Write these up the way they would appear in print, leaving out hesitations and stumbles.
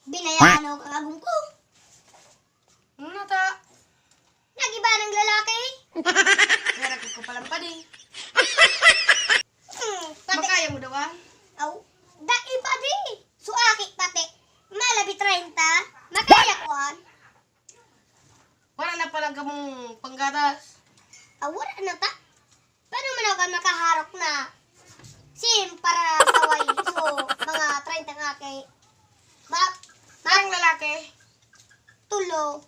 Binayaan ako kang agong ko. Ano ta? Nagiba ng lalaki. Kaya ko palang pa di. Pati, Makaya mo daw ah? aw, da iba di. Suaki pati. Malabi 30. Makaya ko an. Wala na palang kamong panggatas. Wala na ta. Paano man ako makaharok na? Sim para saway. So, mga 30 nga kay. Parang lalaki. Tulo.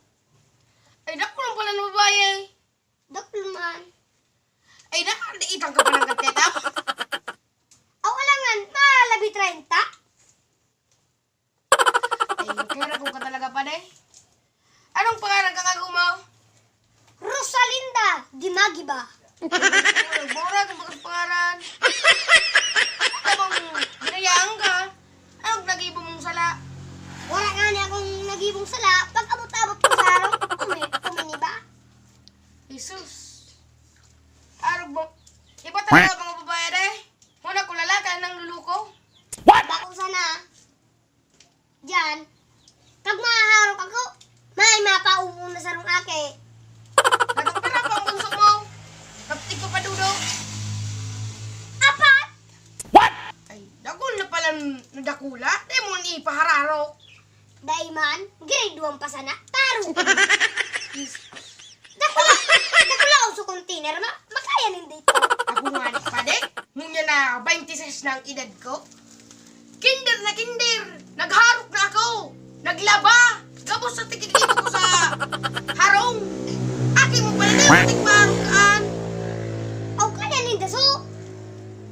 Ay, dako lang pala ng babae eh. Dapluman. Ay, itang ka pa ng gateta. Wala nga. Malabi 30. Ay, kaya ko ka talaga pa de. Anong pangalan kang ako mo? Rosalinda. Dimagi ba? Bora kung bakit pangalan. Ano bang ginayaan ka? Anong nag-ibo mong sala? Wala nga niya akong nagibong sala. Pag abot-abot ko sa araw, kumini ba? Jesus. Arog mo. Iba talaga mga babae de. Muna ko lalaki nang luluko. Bako sana. Diyan. Pag mahaharap ako, may mapaupo na sa rong ake. Nagkakara pa ang bunso mo. Kaptig ko pa dudo. Apat! Ay, dakul na pala nadakula. Di mo ni ipahararo. Daiman, grade 1 pa sana. Taro! Dakula ako sa container, makaya hindi ko. Ako nga ni pa de. Ngunya na 26 na ang edad ko. Kinder na kinder. Nagharok na ako. Naglaba. Gabos sa tigil-ibo ko sa harong. Aki mo pala na yung tigmarukaan. Aw kaya ninda so.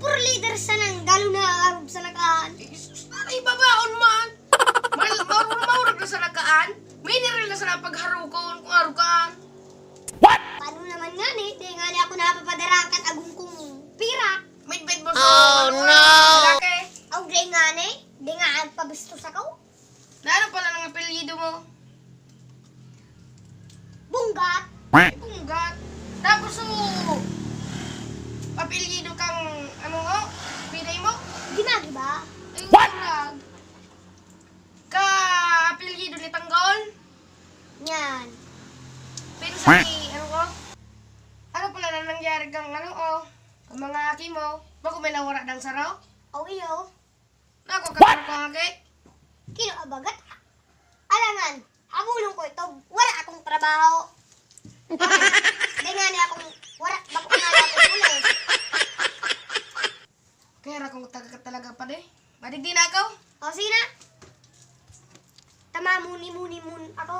Puro leader sa nang galo na arog sa nakaan. Jesus, ay babaon man. Maurag na sa nakaan. Mineral na sa napagharukon kung arukaan. Paano naman nga ni? Di nga ni ako napapadarakan agong kong pira. May bed mo sa lalaki. Aw di nga ni? Di nga ang pabistos ako. Na ano pala ng apelyido mo? Bunggat. Bunggat. Tapos apelyido kang ano mo? Pinay mo? Dimagi ba? Ay, urag. Ka apelyido ni Tanggol? Yan. Pero sa ano ko? Ano pala na nangyari kang ano ang mga aki mo? Bako may nawara ng saraw? Aw iyo. Nako kakar ko aki. Kino abagat? Alangan, habulong ko ito. Wala akong trabaho. Di nga ni akong wala. Bako nga na akong pulis. Kaya rakong taga talaga pa de. Madig din ako. O sige na. Tama muni ako.